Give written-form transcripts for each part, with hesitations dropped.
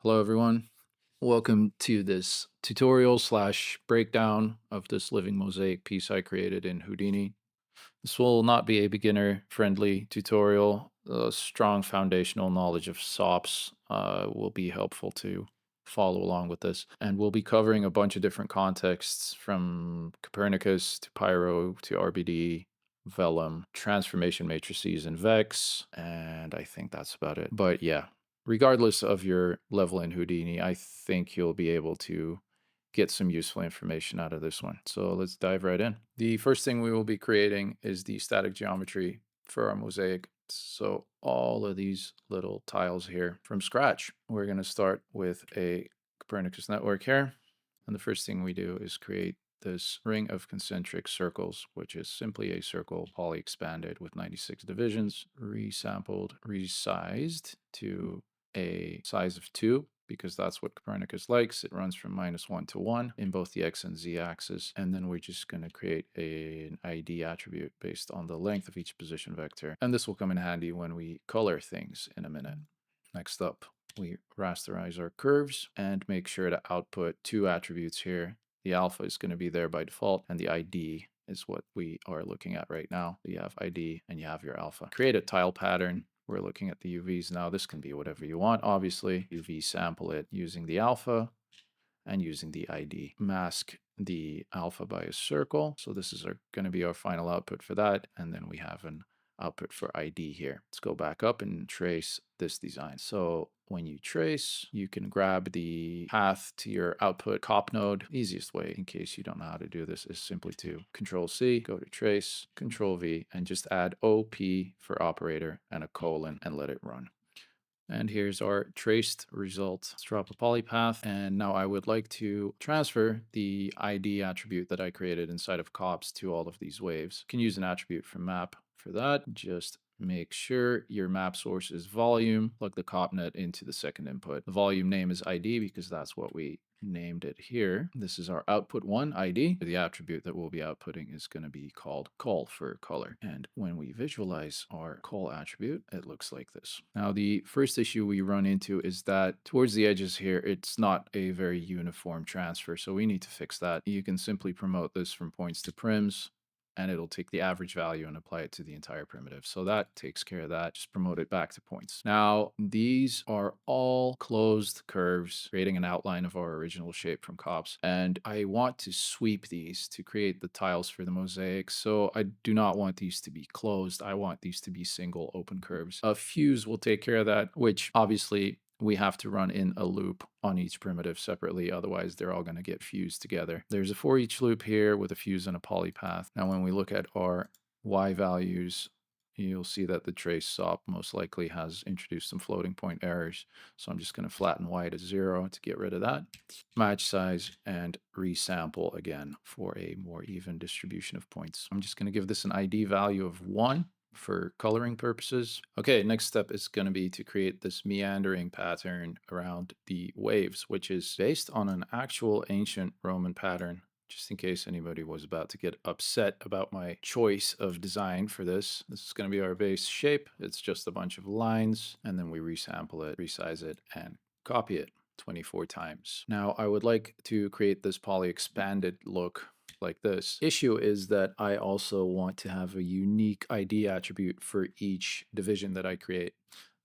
Hello everyone. Welcome to this tutorial slash breakdown of this living mosaic piece I created in Houdini. This will not be a beginner friendly tutorial. A strong foundational knowledge of SOPs will be helpful to follow along with this. And we'll be covering a bunch of different contexts from Copernicus to Pyro to RBD, Vellum, transformation matrices and Vex, and I think that's about it. But yeah, regardless of your level in Houdini, I think you'll be able to get some useful information out of this one. So let's dive right in. The first thing we will be creating is the static geometry for our mosaic. So all of these little tiles here from scratch. We're going to start with a Copernicus network here. And the first thing we do is create this ring of concentric circles, which is simply a circle poly expanded with 96 divisions, resampled, resized to a size of 2, because that's what Copernicus likes. It runs from -1 to 1 in both the x and z axis. And then we're just going to create an ID attribute based on the length of each position vector. And this will come in handy when we color things in a minute. Next up, we rasterize our curves and make sure to output two attributes here. The alpha is going to be there by default, and the ID is what we are looking at right now. You have ID and you have your alpha. Create a tile pattern. We're looking at the UVs now. This can be whatever you want, obviously. UV sample it using the alpha and using the ID. Mask the alpha by a circle. So this is going to be our final output for that. And then we have an output for ID here. Let's go back up and trace this design. So when you trace, you can grab the path to your output cop node. The easiest way, in case you don't know how to do this, is simply to Control C, go to trace, Control V, and just add OP for operator and a colon and let it run. And here's our traced result. Let's drop a polypath. And now I would like to transfer the ID attribute that I created inside of cops to all of these waves. You can use an attribute from map for that. Just make sure your map source is volume. Plug the copnet into the second input. The volume name is ID because that's what we named it here. This is our output 1 ID. The attribute that we'll be outputting is going to be called col for color. And when we visualize our col attribute, it looks like this. Now, the first issue we run into is that towards the edges here, it's not a very uniform transfer. So we need to fix that. You can simply promote this from points to prims, and it'll take the average value and apply it to the entire primitive. So that takes care of that. Just promote it back to points. Now, these are all closed curves, creating an outline of our original shape from cops. And I want to sweep these to create the tiles for the mosaic. So I do not want these to be closed. I want these to be single open curves. A fuse will take care of that, which obviously we have to run in a loop on each primitive separately, otherwise they're all going to get fused together. There's a for each loop here with a fuse and a polypath. Now when we look at our y values, you'll see that the trace SOP most likely has introduced some floating point errors. So I'm just going to flatten y to 0 to get rid of that. Match size and resample again for a more even distribution of points. I'm just going to give this an ID value of 1 for coloring purposes. Okay, next step is going to be to create this meandering pattern around the waves, which is based on an actual ancient Roman pattern. Just in case anybody was about to get upset about my choice of design for this. This is going to be our base shape. It's just a bunch of lines, and then we resample it, resize it, and copy it 24 times. Now, I would like to create this poly expanded look like this. Issue is that I also want to have a unique ID attribute for each division that I create.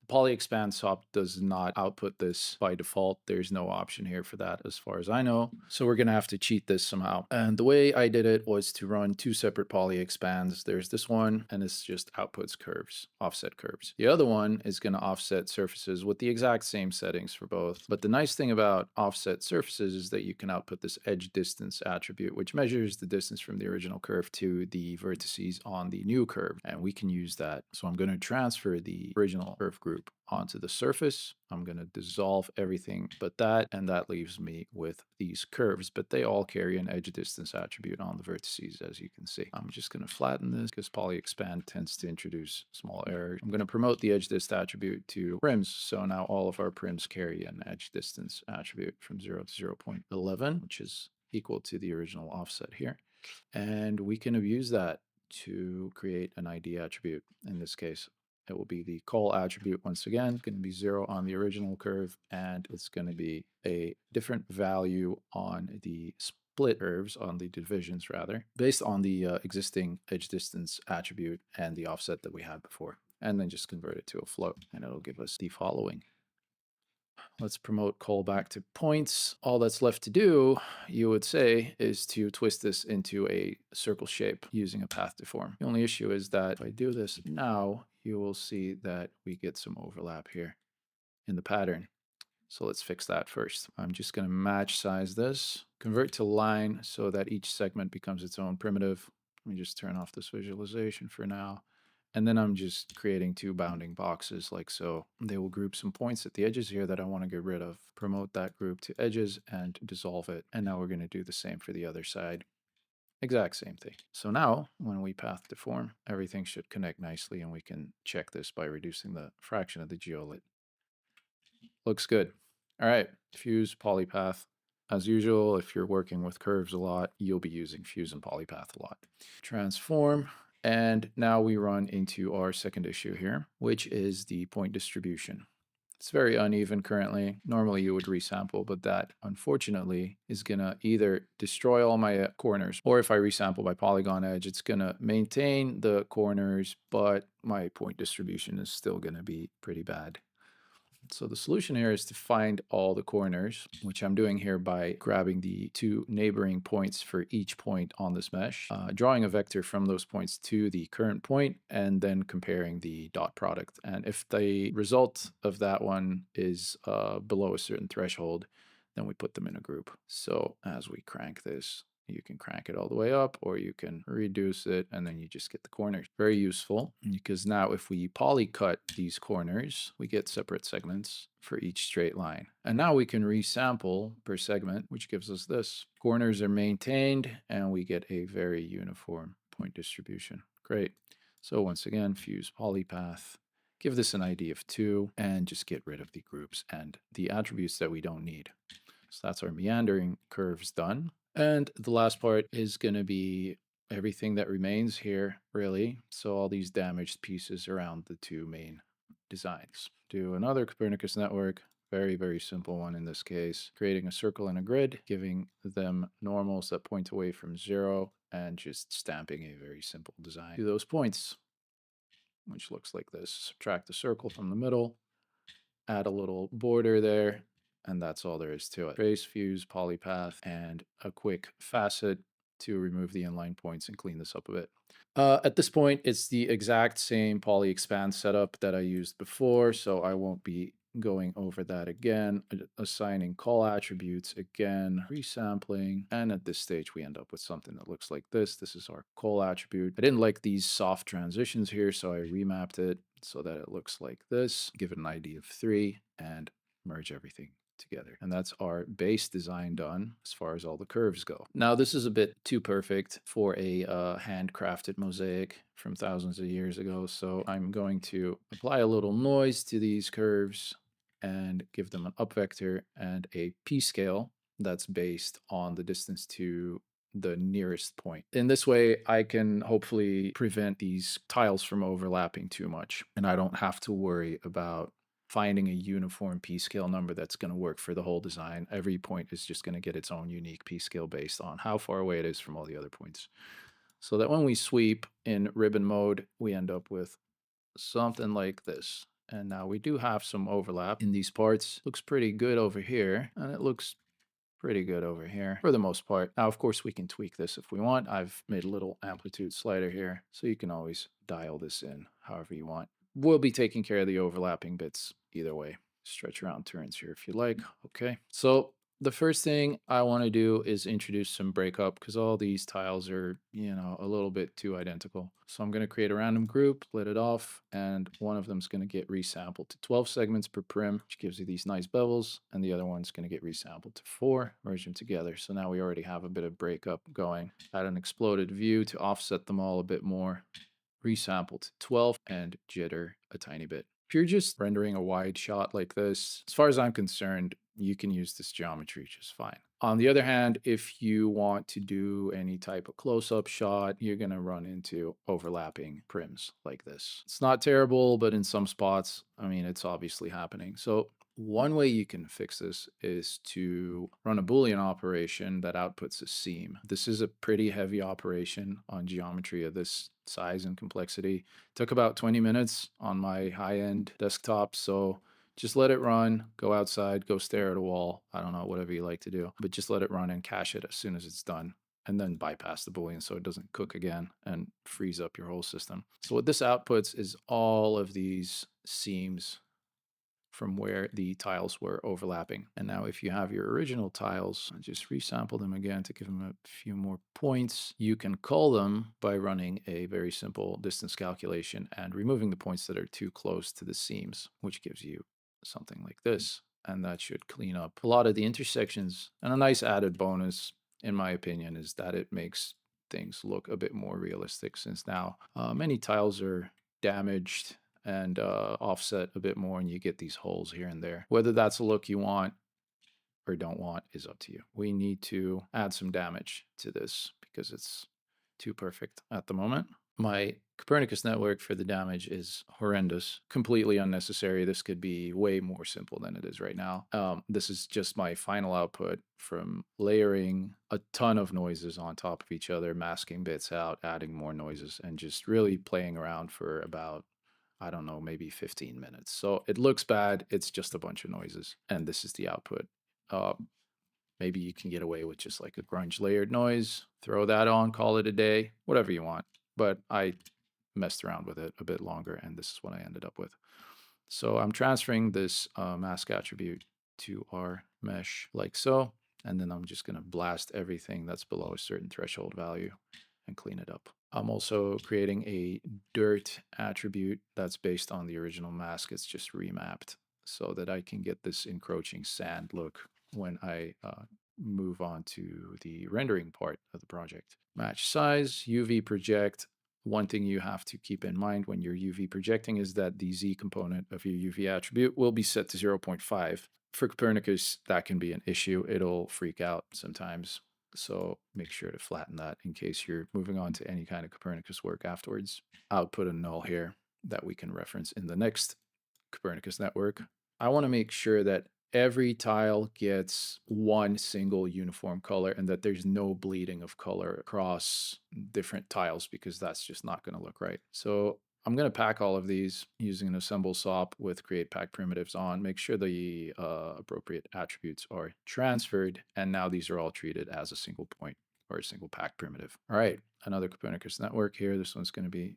The polyexpand SOP does not output this by default. There's no option here for that as far as I know. So we're going to have to cheat this somehow. And the way I did it was to run two separate polyexpands. There's this one, and this just outputs curves, offset curves. The other one is going to offset surfaces with the exact same settings for both. But the nice thing about offset surfaces is that you can output this edge distance attribute, which measures the distance from the original curve to the vertices on the new curve. And we can use that. So I'm going to transfer the original curve group onto the surface. I'm going to dissolve everything but that, and that leaves me with these curves, but they all carry an edge distance attribute on the vertices, as you can see. I'm just going to flatten this because polyexpand tends to introduce small errors. I'm going to promote the edge dist attribute to prims, so now all of our prims carry an edge distance attribute from 0 to 0.11, which is equal to the original offset here. And we can abuse that to create an ID attribute in this case. it will be the call attribute once again, going to be 0 on the original curve, and it's going to be a different value on the split curves, on the divisions rather, based on the existing edge distance attribute and the offset that we had before, and then just convert it to a float, and it'll give us the following. Let's promote callback to points. All that's left to do, you would say, is to twist this into a circle shape using a path deform. The only issue is that if I do this now, you will see that we get some overlap here in the pattern. So let's fix that first. I'm just going to match size this, convert to line so that each segment becomes its own primitive. Let me just turn off this visualization for now. And then I'm just creating two bounding boxes like so. They will group some points at the edges here that I want to get rid of. Promote that group to edges and dissolve it. And now we're going to do the same for the other side. Exact same thing. So now when we path deform, everything should connect nicely, and we can check this by reducing the fraction of the geolit. Looks good. All right, fuse polypath. As usual, if you're working with curves a lot, you'll be using fuse and polypath a lot. Transform. And now we run into our second issue here, which is the point distribution. It's very uneven currently. Normally you would resample, but that unfortunately is gonna either destroy all my corners, or if I resample by polygon edge, it's gonna maintain the corners, but my point distribution is still gonna be pretty bad. So the solution here is to find all the corners, which I'm doing here by grabbing the two neighboring points for each point on this mesh, drawing a vector from those points to the current point, and then comparing the dot product. And if the result of that one is below a certain threshold, then we put them in a group. So as we crank this, you can crank it all the way up, or you can reduce it, and then you just get the corners. Very useful, because now if we poly cut these corners, we get separate segments for each straight line. And now we can resample per segment, which gives us this. Corners are maintained, and we get a very uniform point distribution. Great. So once again, fuse polypath. Give this an ID of 2, and just get rid of the groups and the attributes that we don't need. So that's our meandering curves done. And the last part is going to be everything that remains here, really. So all these damaged pieces around the two main designs. Do another Copernicus network, very, very simple one in this case, creating a circle and a grid, giving them normals that point away from 0, and just stamping a very simple design to those points, which looks like this. Subtract the circle from the middle, add a little border there, and that's all there is to it. Trace, fuse, polypath, and a quick facet to remove the inline points and clean this up a bit. At this point, it's the exact same poly expand setup that I used before, so I won't be going over that again. Assigning call attributes again, resampling, and at this stage we end up with something that looks like this. This is our call attribute. I didn't like these soft transitions here, so I remapped it so that it looks like this. Give it an ID of 3 and merge everything together. And that's our base design done as far as all the curves go. Now, this is a bit too perfect for a handcrafted mosaic from thousands of years ago, so I'm going to apply a little noise to these curves and give them an up vector and a p-scale that's based on the distance to the nearest point. In this way, I can hopefully prevent these tiles from overlapping too much, and I don't have to worry about finding a uniform p-scale number that's going to work for the whole design. Every point is just going to get its own unique p-scale based on how far away it is from all the other points. So that when we sweep in ribbon mode, we end up with something like this. And now we do have some overlap in these parts. Looks pretty good over here, and it looks pretty good over here for the most part. Now, of course, we can tweak this if we want. I've made a little amplitude slider here, so you can always dial this in however you want. We'll be taking care of the overlapping bits either way. Stretch around turns here if you like. Okay, so the first thing I want to do is introduce some breakup because all these tiles are, a little bit too identical. So I'm going to create a random group, split it off, and one of them is going to get resampled to 12 segments per prim, which gives you these nice bevels, and the other one's going to get resampled to 4, merge them together. So now we already have a bit of breakup going. Add an exploded view to offset them all a bit more. Resample to 12 and jitter a tiny bit. If you're just rendering a wide shot like this, as far as I'm concerned, you can use this geometry just fine. On the other hand, if you want to do any type of close-up shot, you're going to run into overlapping prims like this. It's not terrible, but in some spots, I mean, it's obviously happening. So one way you can fix this is to run a Boolean operation that outputs a seam. This is a pretty heavy operation on geometry of this size and complexity. It took about 20 minutes on my high-end desktop, so just let it run, go outside, go stare at a wall. I don't know, whatever you like to do, but just let it run and cache it as soon as it's done. And then bypass the Boolean so it doesn't cook again and freeze up your whole system. So what this outputs is all of these seams from where the tiles were overlapping. And now if you have your original tiles, just resample them again to give them a few more points. You can call them by running a very simple distance calculation and removing the points that are too close to the seams, which gives you something like this. And that should clean up a lot of the intersections. And a nice added bonus, in my opinion, is that it makes things look a bit more realistic, since now many tiles are damaged and offset a bit more, and you get these holes here and there. Whether that's a look you want or don't want is up to you. We need to add some damage to this because it's too perfect at the moment. My Copernicus network for the damage is horrendous, completely unnecessary. This could be way more simple than it is right now. This is just my final output from layering a ton of noises on top of each other, masking bits out, adding more noises, and just really playing around for about, I don't know, maybe 15 minutes. So it looks bad. It's just a bunch of noises. And this is the output. Maybe you can get away with just like a grunge layered noise, throw that on, call it a day, whatever you want. But I messed around with it a bit longer, and this is what I ended up with. So I'm transferring this mask attribute to our mesh like so. And then I'm just going to blast everything that's below a certain threshold value and clean it up. I'm also creating a dirt attribute that's based on the original mask. It's just remapped so that I can get this encroaching sand look when I move on to the rendering part of the project. Match size, UV project. One thing you have to keep in mind when you're UV projecting is that the Z component of your UV attribute will be set to 0.5. For Copernicus, that can be an issue. It'll freak out sometimes. So make sure to flatten that in case you're moving on to any kind of Copernicus work afterwards. I'll put a null here that we can reference in the next Copernicus network. I want to make sure that every tile gets one single uniform color and that there's no bleeding of color across different tiles, because that's just not going to look right. So I'm going to pack all of these using an assemble SOP with create pack primitives on. Make sure the appropriate attributes are transferred. And now these are all treated as a single point or a single pack primitive. All right, another Copernicus network here. This one's going to be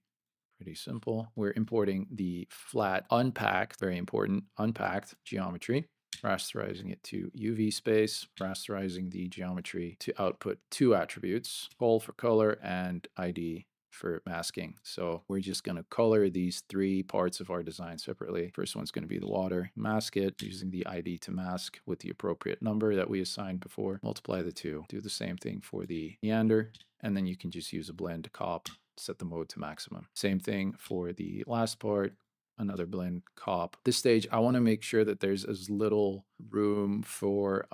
pretty simple. We're importing the flat unpacked, very important, unpacked geometry, rasterizing it to UV space, rasterizing the geometry to output two attributes, call for color and ID for masking. So we're just going to color these three parts of our design separately. First one's going to be the water. Mask it using the ID to mask with the appropriate number that we assigned before. Multiply the two. Do the same thing for the meander, and then you can just use a blend cop, set the mode to maximum. Same thing for the last part, another blend cop. This stage, I want to make sure that there's as little room for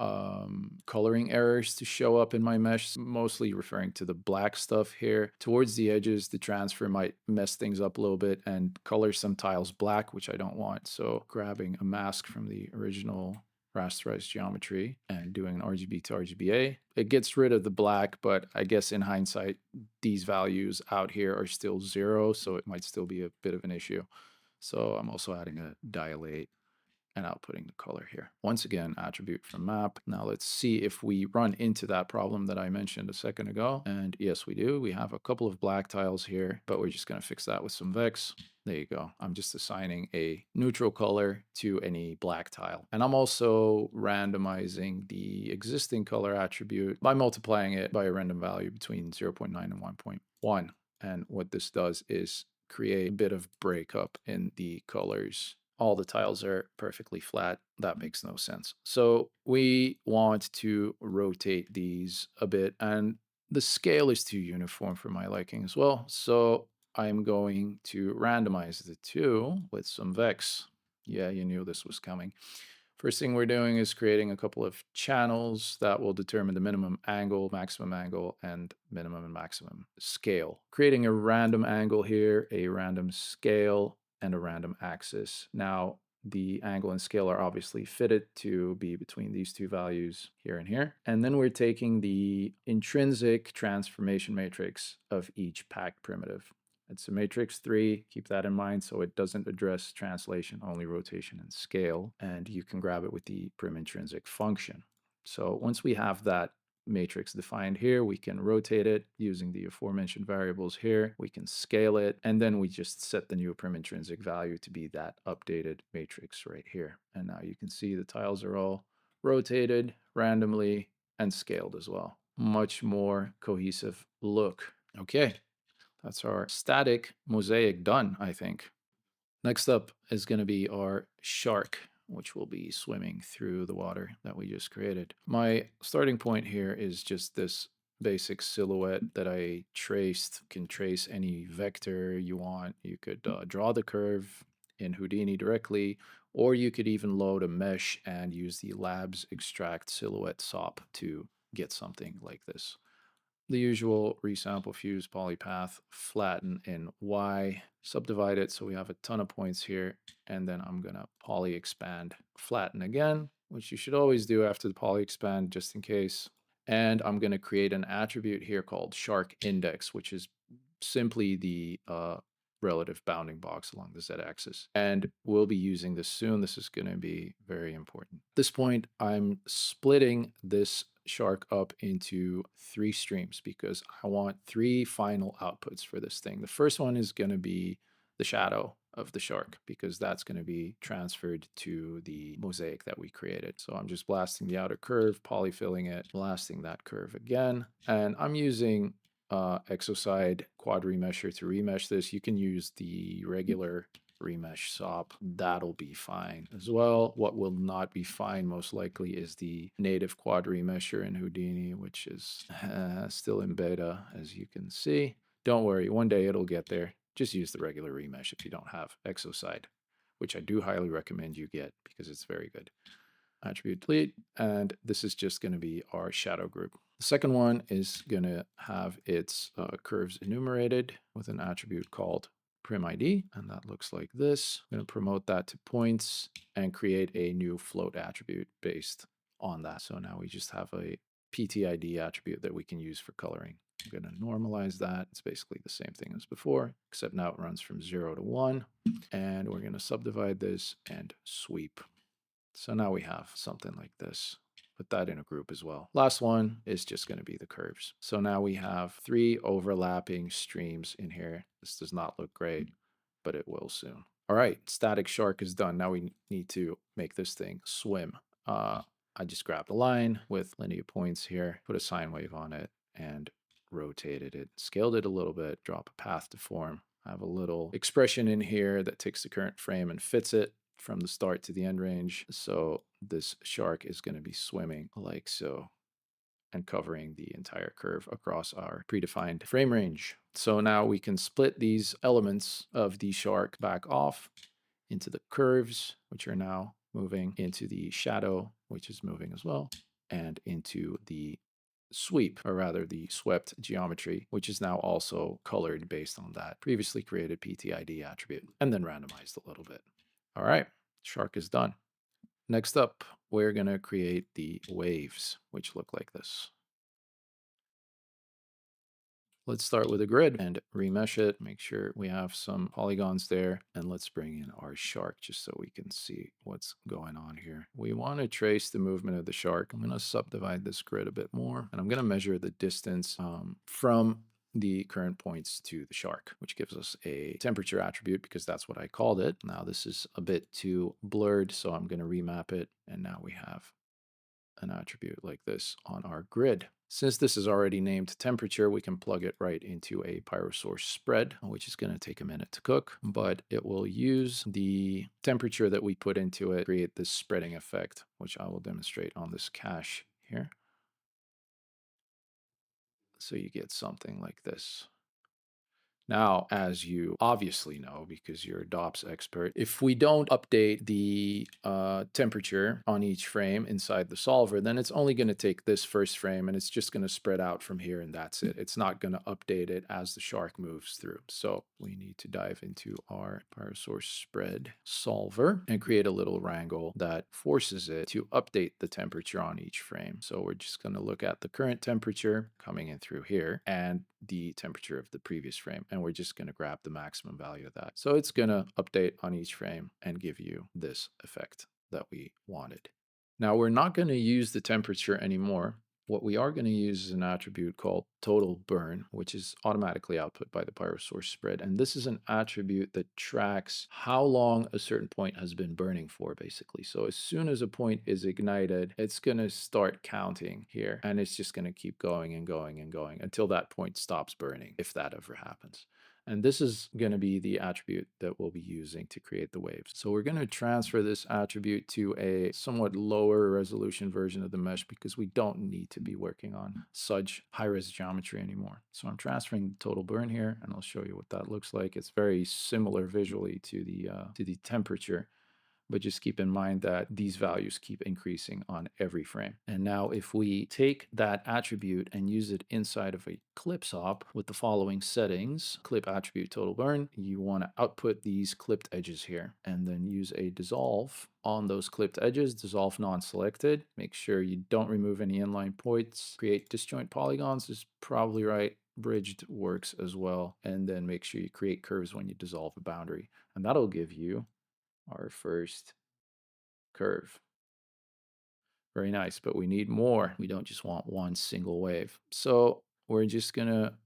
coloring errors to show up in my mesh, mostly referring to the black stuff here. Towards the edges, the transfer might mess things up a little bit and color some tiles black, which I don't want. So grabbing a mask from the original rasterized geometry and doing an RGB to RGBA. It gets rid of the black, but I guess in hindsight, these values out here are still 0, so it might still be a bit of an issue. So I'm also adding a dilate and outputting the color here. Once again, attribute from map. Now let's see if we run into that problem that I mentioned a second ago. And yes, we do. We have a couple of black tiles here, but we're just going to fix that with some vex. There you go. I'm just assigning a neutral color to any black tile. And I'm also randomizing the existing color attribute by multiplying it by a random value between 0.9 and 1.1. And what this does is create a bit of breakup in the colors. All the tiles are perfectly flat. That makes no sense. So we want to rotate these a bit, and the scale is too uniform for my liking as well. So I'm going to randomize the two with some vex. Yeah, you knew this was coming. First thing we're doing is creating a couple of channels that will determine the minimum angle, and minimum and maximum scale. Creating a random angle here, a random scale, and a random axis. Now, the angle and scale are obviously fitted to be between these two values here and here. And then we're taking the intrinsic transformation matrix of each packed primitive. It's a matrix 3, keep that in mind, so it doesn't address translation, only rotation and scale, and you can grab it with the prim intrinsic function. So once we have that matrix defined here, we can rotate it using the aforementioned variables here, we can scale it, and then we just set the new prim intrinsic value to be that updated matrix right here. And now you can see the tiles are all rotated randomly and scaled as well. Much more cohesive look. Okay. That's our static mosaic done, I think. Next up is going to be our shark, which will be swimming through the water that we just created. My starting point here is just this basic silhouette that I traced. You can trace any vector you want. You could draw the curve in Houdini directly, or you could even load a mesh and use the labs extract silhouette SOP to get something like this. The usual resample, fuse, polypath, flatten in Y, subdivide it so we have a ton of points here, and then I'm going to poly expand, flatten again, which you should always do after the poly expand just in case. And I'm going to create an attribute here called shark index, which is simply the relative bounding box along the z-axis. And we'll be using this soon. This is going to be very important. At this point, I'm splitting this shark up into 3 streams because I want 3 final outputs for this thing. The first one is going to be the shadow of the shark because that's going to be transferred to the mosaic that we created. So I'm just blasting the outer curve, polyfilling it, blasting that curve again. And I'm using Exoside quad remesher to remesh this. You can use the regular remesh SOP. That'll be fine as well. What will not be fine most likely is the native quad remesher in Houdini, which is still in beta, as you can see. Don't worry, one day it'll get there. Just use the regular remesh if you don't have Exoside, which I do highly recommend you get because it's very good. Attribute delete, and this is just going to be our shadow group. The second one is going to have its curves enumerated with an attribute called primID, and that looks like this. I'm going to promote that to points and create a new float attribute based on that. So now we just have a PTID attribute that we can use for coloring. I'm going to normalize that. It's basically the same thing as before, except now it runs from 0 to 1. And we're going to subdivide this and sweep. So now we have something like this. Put that in a group as well. Last one is just going to be the curves. So now we have 3 overlapping streams in here. This does not look great, but it will soon. All right, static shark is done. Now we need to make this thing swim. I just grabbed a line with linear points here, put a sine wave on it, and rotated it, scaled it a little bit, drop a path to form. I have a little expression in here that takes the current frame and fits it from the start to the end range. So this shark is going to be swimming like so and covering the entire curve across our predefined frame range. So now we can split these elements of the shark back off into the curves, which are now moving, into the shadow, which is moving as well, and into the sweep, or rather the swept geometry, which is now also colored based on that previously created PTID attribute, and then randomized a little bit. All right, shark is done. Next up, we're going to create the waves, which look like this. Let's start with a grid and remesh it. Make sure we have some polygons there. And let's bring in our shark just so we can see what's going on here. We want to trace the movement of the shark. I'm going to subdivide this grid a bit more. And I'm going to measure the distance from the current points to the shark, which gives us a temperature attribute because that's what I called it. Now this is a bit too blurred, so I'm going to remap it. And now we have an attribute like this on our grid. Since this is already named temperature, we can plug it right into a Pyro source spread, which is going to take a minute to cook, but it will use the temperature that we put into it, create this spreading effect, which I will demonstrate on this cache here. So you get something like this. Now, as you obviously know, because you're a DOPS expert, if we don't update the temperature on each frame inside the solver, then it's only going to take this first frame and it's just going to spread out from here and that's it. It's not going to update it as the shark moves through. So we need to dive into our Pyro source spread solver and create a little wrangle that forces it to update the temperature on each frame. So we're just going to look at the current temperature coming in through here and the temperature of the previous frame, and we're just going to grab the maximum value of that. So it's going to update on each frame and give you this effect that we wanted. Now we're not going to use the temperature anymore. What we are going to use is an attribute called total burn, which is automatically output by the Pyro source spread. And this is an attribute that tracks how long a certain point has been burning for, basically. So as soon as a point is ignited, it's going to start counting here, and it's just going to keep going and going and going until that point stops burning, if that ever happens. And this is going to be the attribute that we'll be using to create the waves. So we're going to transfer this attribute to a somewhat lower resolution version of the mesh because we don't need to be working on such high-res geometry anymore. So I'm transferring total burn here, and I'll show you what that looks like. It's very similar visually to the temperature, but just keep in mind that these values keep increasing on every frame. And now if we take that attribute and use it inside of a clip SOP with the following settings: clip attribute total burn, you want to output these clipped edges here, and then use a dissolve on those clipped edges, dissolve non-selected. Make sure you don't remove any inline points. Create disjoint polygons is probably right. Bridged works as well. And then make sure you create curves when you dissolve a boundary. And that'll give you our first curve. Very nice, but we need more. We don't just want one single wave. So we're just gonna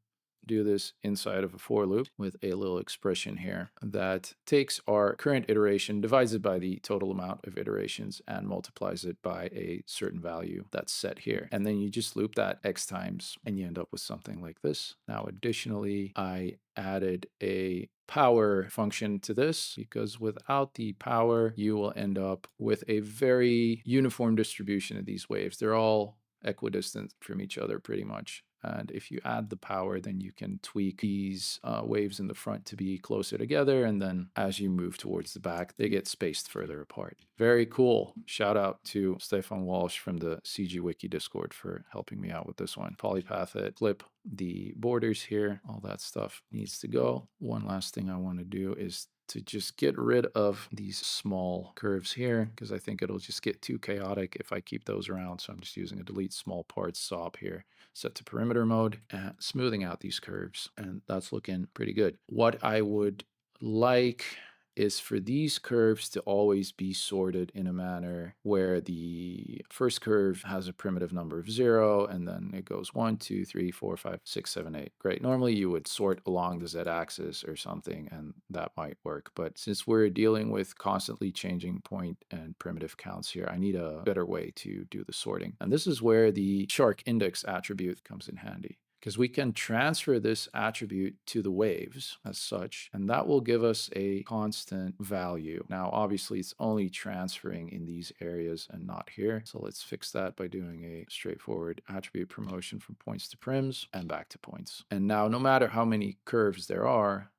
do this inside of a for loop with a little expression here that takes our current iteration, divides it by the total amount of iterations, and multiplies it by a certain value that's set here. And then you just loop that x times, and you end up with something like this. Now, additionally, I added a power function to this because without the power, you will end up with a very uniform distribution of these waves. They're all equidistant from each other pretty much. And if you add the power, then you can tweak these waves in the front to be closer together. And then as you move towards the back, they get spaced further apart. Very cool. Shout out to Stefan Walsh from the CG Wiki Discord for helping me out with this one. Polypath it, clip the borders here, all that stuff needs to go. One last thing I want to do is to just get rid of these small curves here, because I think it'll just get too chaotic if I keep those around. So I'm just using a delete small parts SOP here, set to perimeter mode, and smoothing out these curves. And that's looking pretty good. What I would like is for these curves to always be sorted in a manner where the first curve has a primitive number of 0, and then it goes 1, 2, 3, 4, 5, 6, 7, 8. Great. Normally you would sort along the z-axis or something, and that might work. But since we're dealing with constantly changing point and primitive counts here, I need a better way to do the sorting. And this is where the shark index attribute comes in handy, because we can transfer this attribute to the waves as such, and that will give us a constant value. Now, obviously, it's only transferring in these areas and not here. So let's fix that by doing a straightforward attribute promotion from points to prims and back to points. And now, no matter how many curves there are,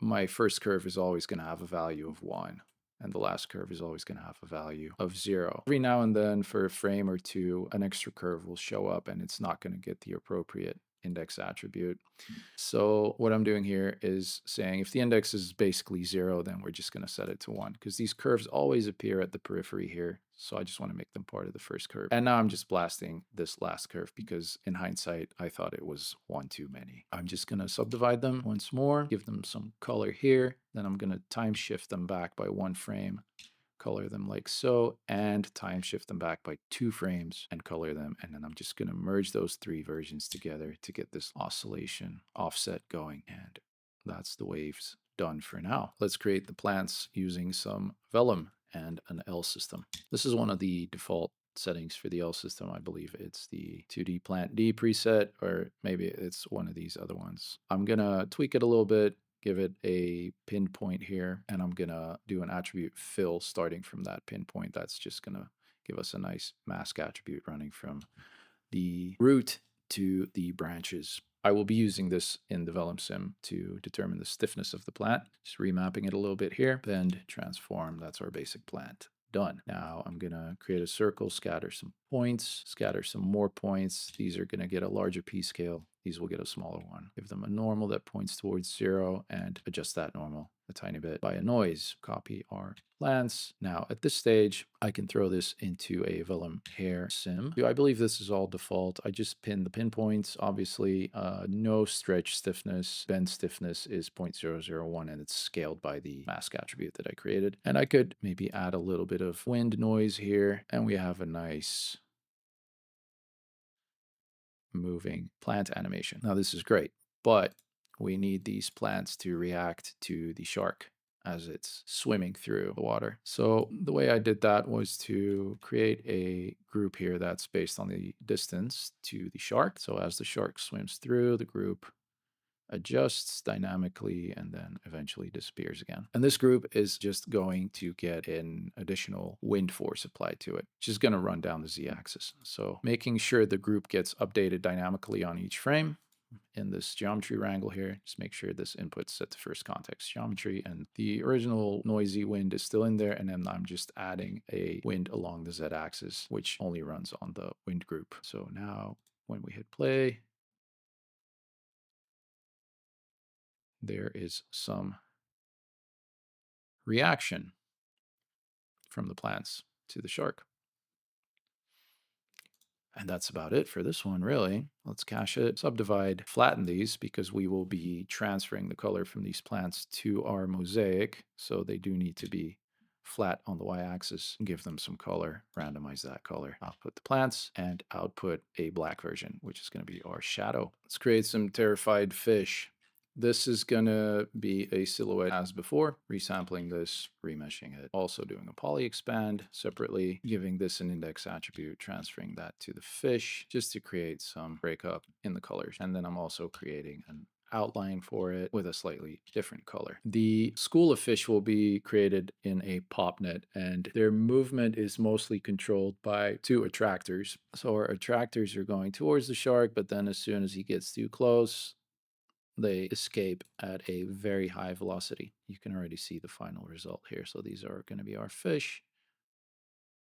my first curve is always going to have a value of 1. And the last curve is always going to have a value of 0. Every now and then, for a frame or two, an extra curve will show up and it's not going to get the appropriate index attribute. So what I'm doing here is saying if the index is basically 0, then we're just going to set it to 1, because these curves always appear at the periphery here. So I just want to make them part of the first curve. And now I'm just blasting this last curve because in hindsight, I thought it was 1 too many. I'm just going to subdivide them once more, give them some color here. Then I'm going to time shift them back by 1 frame, color them like so, and time shift them back by 2 frames and color them. And then I'm just going to merge those 3 versions together to get this oscillation offset going. And that's the waves done for now. Let's create the plants using some Vellum and an L system. This is one of the default settings for the L system. I believe it's the 2D plant D preset, or maybe it's one of these other ones. I'm gonna tweak it a little bit, give it a pinpoint here, and I'm gonna do an attribute fill starting from that pinpoint. That's just gonna give us a nice mask attribute running from the root to the branches. I will be using this in the Vellum sim to determine the stiffness of the plant. Just remapping it a little bit here. Bend, transform, that's our basic plant. Done. Now I'm going to create a circle, scatter some points, scatter some more points. These are going to get a larger P scale. These will get a smaller one. Give them a normal that points towards 0 and adjust that normal a tiny bit by a noise. Copy our plants. Now at this stage, I can throw this into a Vellum hair sim. I believe this is all default. I just pinned the pinpoints. Obviously, no stretch stiffness. Bend stiffness is 0.001 and it's scaled by the mask attribute that I created. And I could maybe add a little bit of wind noise here, and we have a nice moving plant animation. Now this is great, but we need these plants to react to the shark as it's swimming through the water. So the way I did that was to create a group here that's based on the distance to the shark. So as the shark swims through, the group adjusts dynamically and then eventually disappears again. And this group is just going to get an additional wind force applied to it, which is going to run down the z-axis. So making sure the group gets updated dynamically on each frame. In this geometry wrangle here, just make sure this input's set to first context geometry and the original noisy wind is still in there, and then I'm just adding a wind along the z-axis, which only runs on the wind group. So now when we hit play, there is some reaction from the plants to the shark. And that's about it for this one, really. Let's cache it, subdivide, flatten these because we will be transferring the color from these plants to our mosaic. So they do need to be flat on the y-axis. Give them some color, randomize that color. Output the plants and output a black version, which is going to be our shadow. Let's create some terrified fish. This is going to be a silhouette as before, resampling this, remeshing it, also doing a poly expand separately, giving this an index attribute, transferring that to the fish just to create some breakup in the colors. And then I'm also creating an outline for it with a slightly different color. The school of fish will be created in a pop net, and their movement is mostly controlled by two attractors. So our attractors are going towards the shark, but then as soon as he gets too close, they escape at a very high velocity. You can already see the final result here. So these are going to be our fish.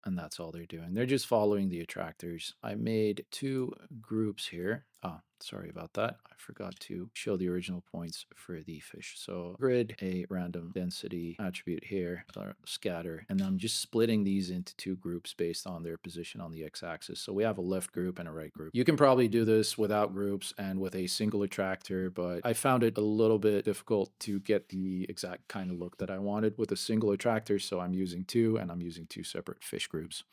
And that's all they're doing. They're just following the attractors. I made two groups here. Oh, sorry about that. I forgot to show the original points for the fish. So grid, a random density attribute here, scatter, and I'm just splitting these into two groups based on their position on the x-axis. So we have a left group and a right group. You can probably do this without groups and with a single attractor, but I found it a little bit difficult to get the exact kind of look that I wanted with a single attractor. So I'm using two, and I'm using two separate fish groups.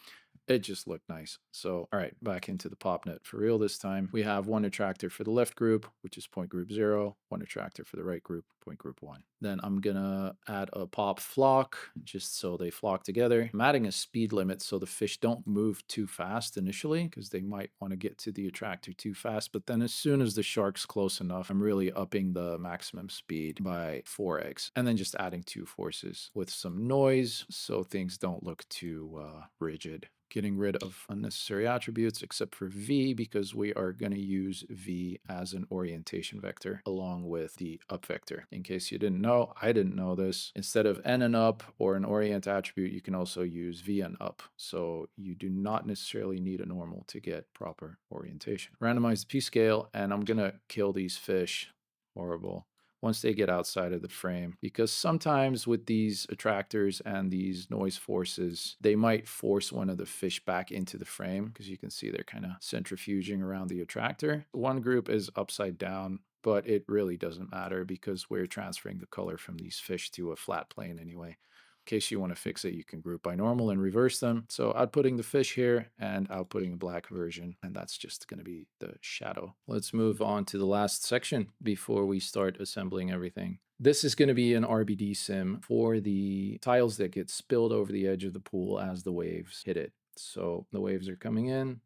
It just looked nice. So, all right, back into the popnet for real this time. We have one attractor for the left group, which is point group 0, one attractor for the right group, point group 1. Then I'm gonna add a pop flock just so they flock together. I'm adding a speed limit so the fish don't move too fast initially because they might want to get to the attractor too fast. But then as soon as the shark's close enough, I'm really upping the maximum speed by 4x. And then just adding two forces with some noise so things don't look too rigid. Getting rid of unnecessary attributes except for V because we are going to use V as an orientation vector along with the up vector. In case you didn't know, I didn't know this. Instead of N and up or an orient attribute, you can also use V and up. So you do not necessarily need a normal to get proper orientation. Randomize the P scale, and I'm going to kill these fish. Horrible. Once they get outside of the frame, because sometimes with these attractors and these noise forces, they might force one of the fish back into the frame because you can see they're kind of centrifuging around the attractor. One group is upside down, but it really doesn't matter because we're transferring the color from these fish to a flat plane anyway. In case you want to fix it, you can group by normal and reverse them. So outputting the fish here and outputting a black version, and that's just going to be the shadow. Let's move on to the last section before we start assembling everything. This is going to be an RBD sim for the tiles that get spilled over the edge of the pool as the waves hit it. So the waves are coming in,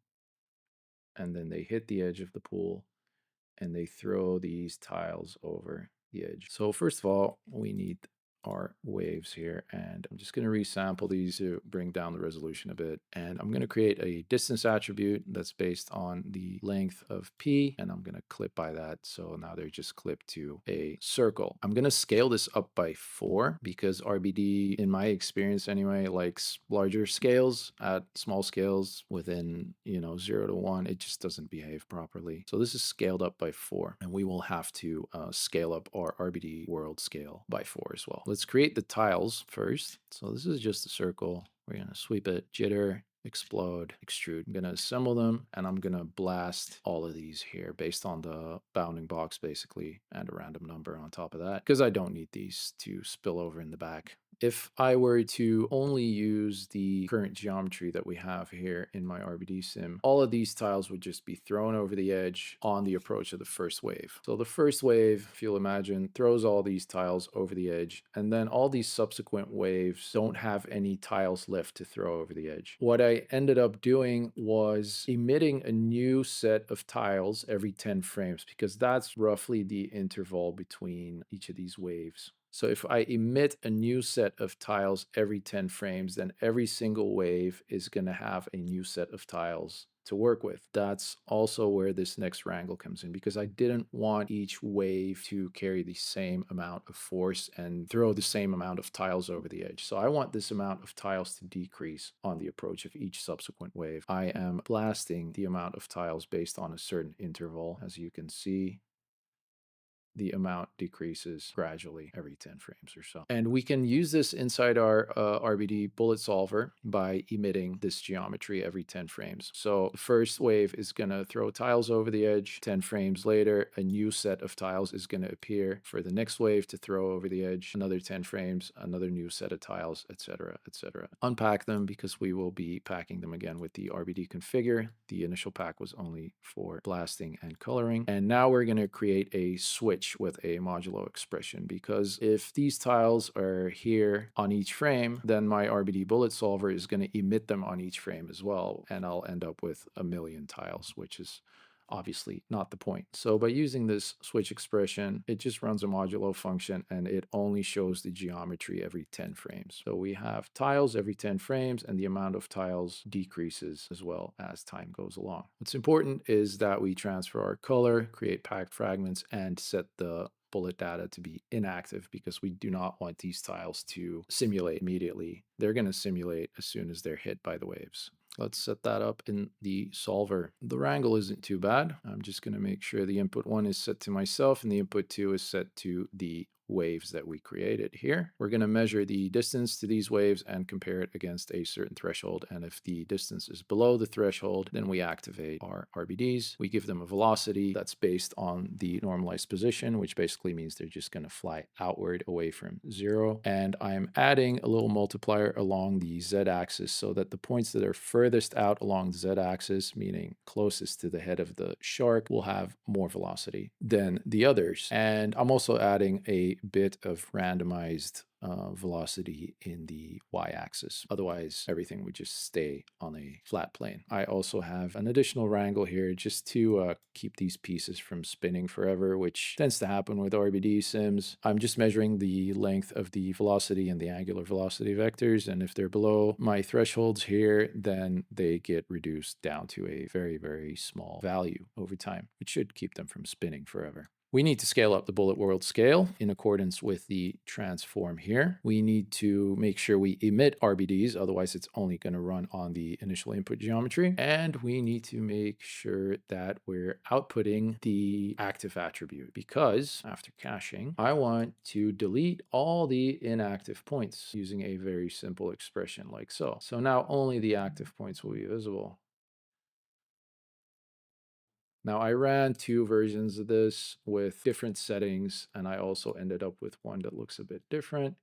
and then they hit the edge of the pool, and they throw these tiles over the edge. So first of all, we need our waves here, and I'm just going to resample these to bring down the resolution a bit. And I'm going to create a distance attribute that's based on the length of p, and I'm going to clip by that. So now they're just clipped to a circle. I'm going to scale this up by 4 because RBD, in my experience anyway, likes larger scales. At small scales within 0 to 1, it just doesn't behave properly. So this is scaled up by 4, and we will have to scale up our RBD world scale by 4 as well. Let's create the tiles first. So this is just a circle. We're going to sweep it, jitter, explode, extrude. I'm going to assemble them, and I'm going to blast all of these here based on the bounding box basically, and a random number on top of that, because I don't need these to spill over in the back. If I were to only use the current geometry that we have here in my RBD sim, all of these tiles would just be thrown over the edge on the approach of the first wave. So the first wave, if you'll imagine, throws all these tiles over the edge, and then all these subsequent waves don't have any tiles left to throw over the edge. What I ended up doing was emitting a new set of tiles every 10 frames, because that's roughly the interval between each of these waves. So if I emit a new set of tiles every 10 frames, then every single wave is going to have a new set of tiles to work with. That's also where this next wrangle comes in, because I didn't want each wave to carry the same amount of force and throw the same amount of tiles over the edge. So I want this amount of tiles to decrease on the approach of each subsequent wave. I am blasting the amount of tiles based on a certain interval. As you can see, the amount decreases gradually every 10 frames or so. And we can use this inside our RBD bullet solver by emitting this geometry every 10 frames. So the first wave is going to throw tiles over the edge. 10 frames later, a new set of tiles is going to appear for the next wave to throw over the edge. Another 10 frames, another new set of tiles, etc., etc. Unpack them because we will be packing them again with the RBD configure. The initial pack was only for blasting and coloring. And now we're going to create a switch with a modulo expression, because if these tiles are here on each frame, then my RBD bullet solver is going to emit them on each frame as well, and I'll end up with a million tiles, which is obviously not the point. So by using this switch expression, it just runs a modulo function, and it only shows the geometry every 10 frames. So we have tiles every 10 frames, and the amount of tiles decreases as well as time goes along. What's important is that we transfer our color, create packed fragments, and set the bullet data to be inactive, because we do not want these tiles to simulate immediately. They're going to simulate as soon as they're hit by the waves. Let's set that up in the solver. The wrangle isn't too bad. I'm just going to make sure the input 1 is set to myself and the input 2 is set to the waves that we created here. We're going to measure the distance to these waves and compare it against a certain threshold. And if the distance is below the threshold, then we activate our RBDs. We give them a velocity that's based on the normalized position, which basically means they're just going to fly outward away from 0. And I'm adding a little multiplier along the z-axis so that the points that are furthest out along the z-axis, meaning closest to the head of the shark, will have more velocity than the others. And I'm also adding a bit of randomized velocity in the y-axis. Otherwise, everything would just stay on a flat plane. I also have an additional wrangle here just to keep these pieces from spinning forever, which tends to happen with RBD sims. I'm just measuring the length of the velocity and the angular velocity vectors, and if they're below my thresholds here, then they get reduced down to a very, very small value over time, which should keep them from spinning forever. We need to scale up the bullet world scale in accordance with the transform here. We need to make sure we emit RBDs, otherwise it's only going to run on the initial input geometry. And we need to make sure that we're outputting the active attribute, because after caching, I want to delete all the inactive points using a very simple expression like so. So now only the active points will be visible. Now, I ran 2 versions of this with different settings, and I also ended up with one that looks a bit different.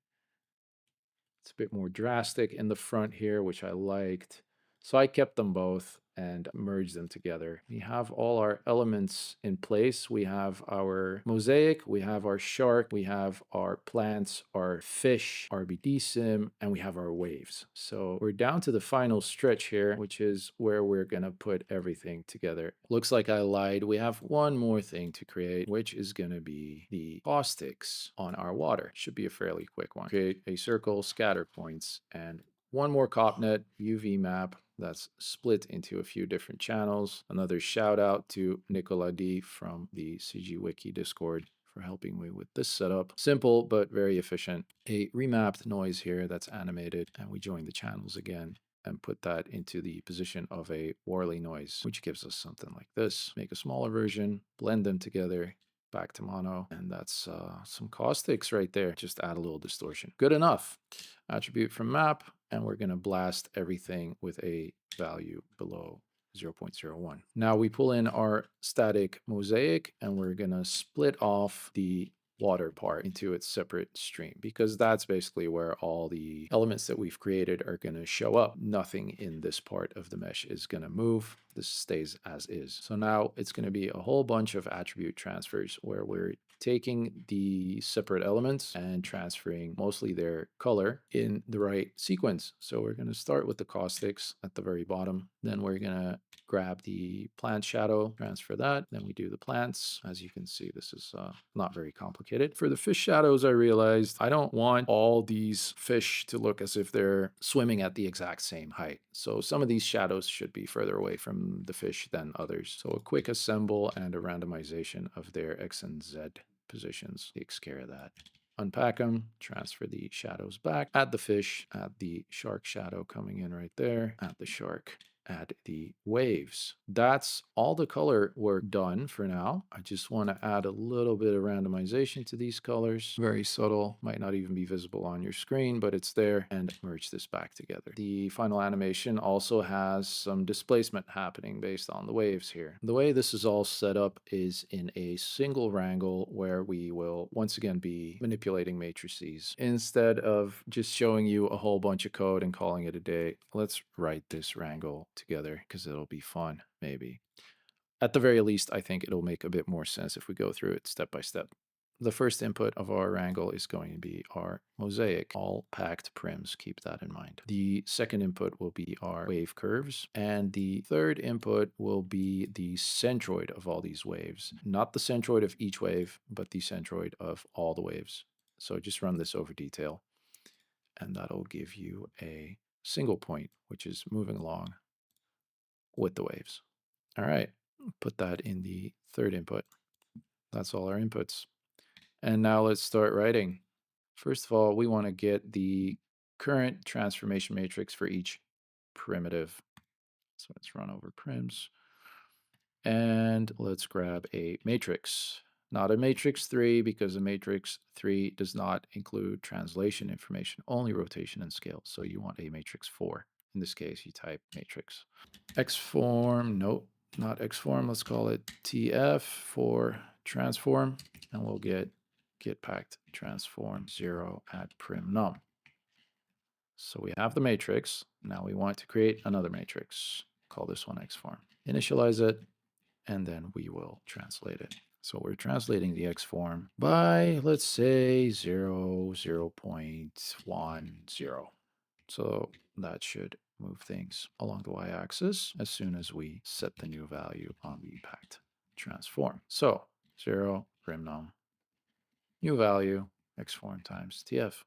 It's a bit more drastic in the front here, which I liked. So I kept them both. and merge them together. We have all our elements in place. We have our mosaic, we have our shark, we have our plants, our fish, our BD sim, and we have our waves. So we're down to the final stretch here, which is where we're gonna put everything together. Looks like I lied. We have one more thing to create, which is gonna be the caustics on our water. Should be a fairly quick one. Create a circle, scatter points, and one more CopNet UV map that's split into a few different channels. Another shout out to Nicola D from the CG Wiki Discord for helping me with this setup. Simple, but very efficient. A remapped noise here that's animated, and we join the channels again and put that into the position of a Warley noise, which gives us something like this. Make a smaller version, blend them together, back to mono, and that's some caustics right there. Just add a little distortion. Good enough. Attribute from map, and we're going to blast everything with a value below 0.01. Now we pull in our static mosaic, and we're going to split off the water part into its separate stream, because that's basically where all the elements that we've created are going to show up. Nothing in this part of the mesh is going to move. This stays as is. So now it's going to be a whole bunch of attribute transfers where we're taking the separate elements and transferring mostly their color in the right sequence. So we're going to start with the caustics at the very bottom. Then we're going to grab the plant shadow, transfer that. Then we do the plants. As you can see, this is not very complicated. For the fish shadows, I realized I don't want all these fish to look as if they're swimming at the exact same height. So some of these shadows should be further away from the fish than others. So a quick assemble and a randomization of their X and Z positions takes care of that. Unpack them, transfer the shadows back, add the fish, add the shark shadow coming in right there, add the shark, add the waves. That's all the color work done for now. I just want to add a little bit of randomization to these colors. Very subtle, might not even be visible on your screen, but it's there, and merge this back together. The final animation also has some displacement happening based on the waves here. The way this is all set up is in a single wrangle where we will once again be manipulating matrices. Instead of just showing you a whole bunch of code and calling it a day, let's write this wrangle together because it'll be fun, maybe. At the very least, I think it'll make a bit more sense if we go through it step by step. The first input of our wrangle is going to be our mosaic, all packed prims, keep that in mind. The second input will be our wave curves, and the third input will be the centroid of all these waves. Not the centroid of each wave, but the centroid of all the waves. So just run this over detail, and that'll give you a single point, which is moving along with the waves. All right, put that in the third input. That's all our inputs. And now let's start writing. First of all, we want to get the current transformation matrix for each primitive. So let's run over prims. And let's grab a matrix. Not a matrix 3, because a matrix 3 does not include translation information, only rotation and scale. So you want a matrix 4. In this case, you type matrix. Xform, nope, not Xform. Let's call it TF for transform, and we'll get packed transform 0 at prim num. So we have the matrix. Now we want to create another matrix. Call this one Xform. Initialize it, and then we will translate it. So we're translating the Xform by, let's say, 0.10. So that should move things along the y-axis as soon as we set the new value on the packed transform. So 0 primnum, new value, Xform times TF.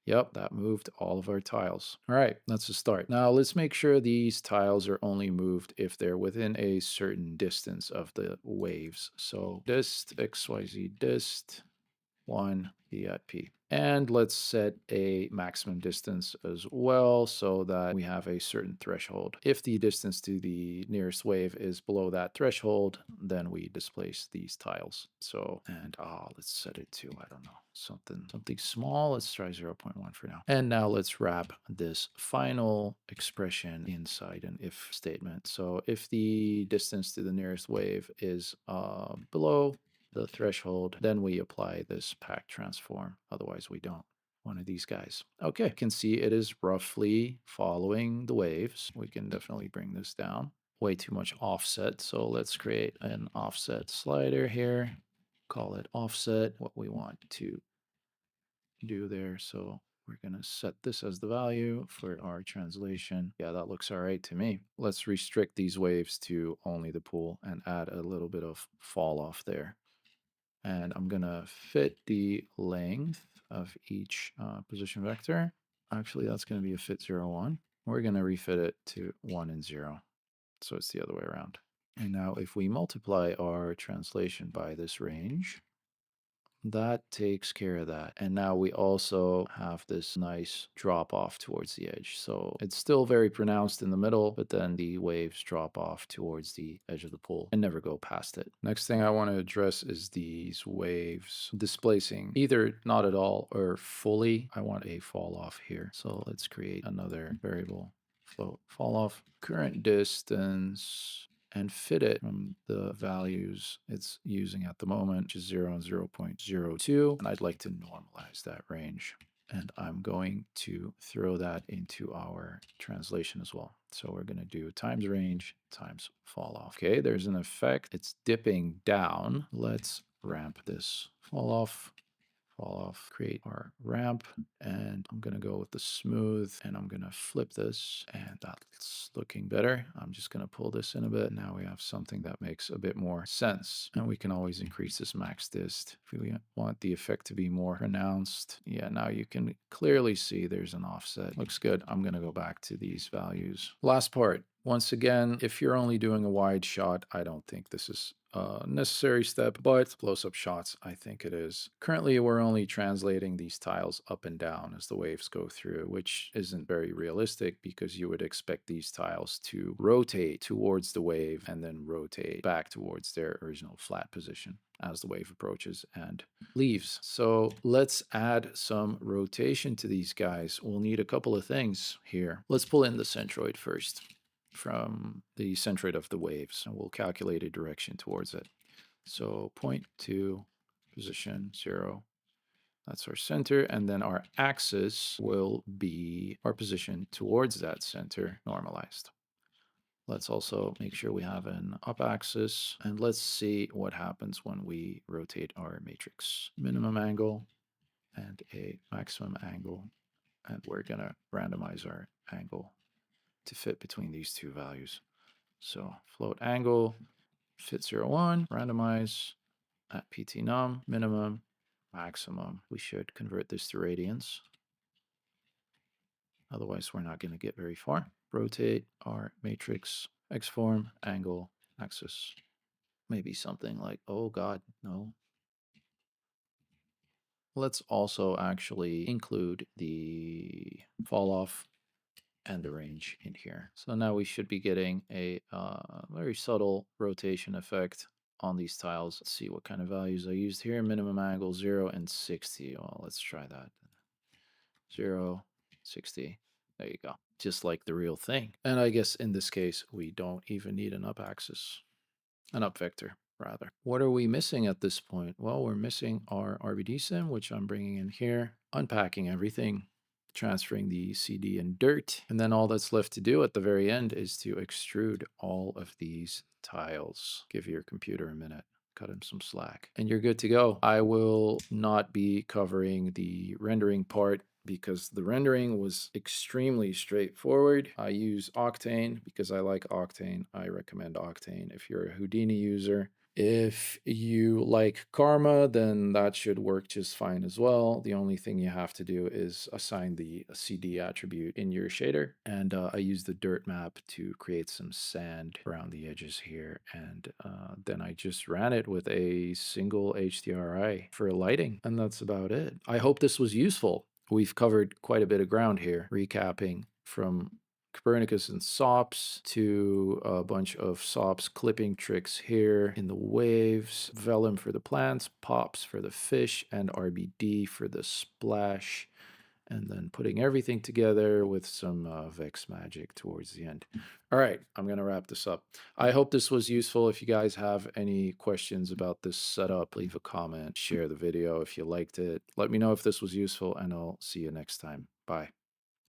Yep, that moved all of our tiles. All right, that's a start. Now let's make sure these tiles are only moved if they're within a certain distance of the waves. So dist, XYZ dist, 1 be at P. And let's set a maximum distance as well so that we have a certain threshold. If the distance to the nearest wave is below that threshold, then we displace these tiles. So, and let's set it to, I don't know, something small. Let's try 0.1 for now. And now let's wrap this final expression inside an if statement. So if the distance to the nearest wave is below the threshold, then we apply this pack transform. Otherwise, we don't. One of these guys. Okay, you can see it is roughly following the waves. We can definitely bring this down. way too much offset. So let's create an offset slider here. Call it offset, what we want to do there. So we're going to set this as the value for our translation. Yeah, that looks all right to me. Let's restrict these waves to only the pool and add a little bit of fall off there. And I'm going to fit the length of each position vector. Actually, that's going to be a fit 0, 1. We're going to refit it to 1 and 0. So it's the other way around. And now if we multiply our translation by this range, that takes care of that. And now we also have this nice drop off towards the edge. So it's still very pronounced in the middle, but then the waves drop off towards the edge of the pool and never go past it. Next thing I want to address is these waves displacing either not at all or fully. I want a fall off here. So let's create another variable. Float fall off current distance and fit it from the values it's using at the moment, which is 0 and 0.02. And I'd like to normalize that range. And I'm going to throw that into our translation as well. So we're going to do times range times fall off. Okay, there's an effect. It's dipping down. Let's ramp this fall off, create our ramp, and I'm going to go with the smooth, and I'm going to flip this, and that's looking better. I'm just going to pull this in a bit. Now we have something that makes a bit more sense, and we can always increase this max dist if we want the effect to be more pronounced. Yeah, now you can clearly see there's an offset. Looks good. I'm going to go back to these values. Last part. Once again, if you're only doing a wide shot, I don't think this is a necessary step, but close-up shots, I think it is. Currently, we're only translating these tiles up and down as the waves go through, which isn't very realistic because you would expect these tiles to rotate towards the wave and then rotate back towards their original flat position as the wave approaches and leaves. So let's add some rotation to these guys. We'll need a couple of things here. Let's pull in the centroid first from the centroid of the waves, and we'll calculate a direction towards it. So point to position 0. That's our center, and then our axis will be our position towards that center normalized. Let's also make sure we have an up axis, and let's see what happens when we rotate our matrix. Minimum angle and a maximum angle, and we're going to randomize our angle to fit between these two values. So float angle, fit 0, 1, randomize at PT num, minimum, maximum. We should convert this to radians. Otherwise, we're not going to get very far. Rotate our matrix, X form, angle, axis. Maybe something like, oh God, no. Let's also actually include the fall off and the range in here. So now we should be getting a very subtle rotation effect on these tiles. Let's see what kind of values I used here. Minimum angle 0 and 60. Well, let's try that. 0, 60. There you go. Just like the real thing. And I guess in this case, we don't even need an up axis, an up vector rather. What are we missing at this point? Well, we're missing our RBD sim, which I'm bringing in here, unpacking everything, transferring the CD and dirt. And then all that's left to do at the very end is to extrude all of these tiles. Give your computer a minute. Cut him some slack. And you're good to go. I will not be covering the rendering part because the rendering was extremely straightforward. I use Octane because I like Octane. I recommend Octane if you're a Houdini user. If you like Karma, then that should work just fine as well. The only thing you have to do is assign the CD attribute in your shader. And I use the dirt map to create some sand around the edges here. And then I just ran it with a single HDRI for lighting. And that's about it. I hope this was useful. We've covered quite a bit of ground here, recapping from Copernicus and SOPs to a bunch of SOPs clipping tricks here in the waves, Vellum for the plants, pops for the fish, and RBD for the splash. And then putting everything together with some Vex magic towards the end. All right, I'm going to wrap this up. I hope this was useful. If you guys have any questions about this setup, leave a comment, share the video if you liked it. Let me know if this was useful, and I'll see you next time. Bye.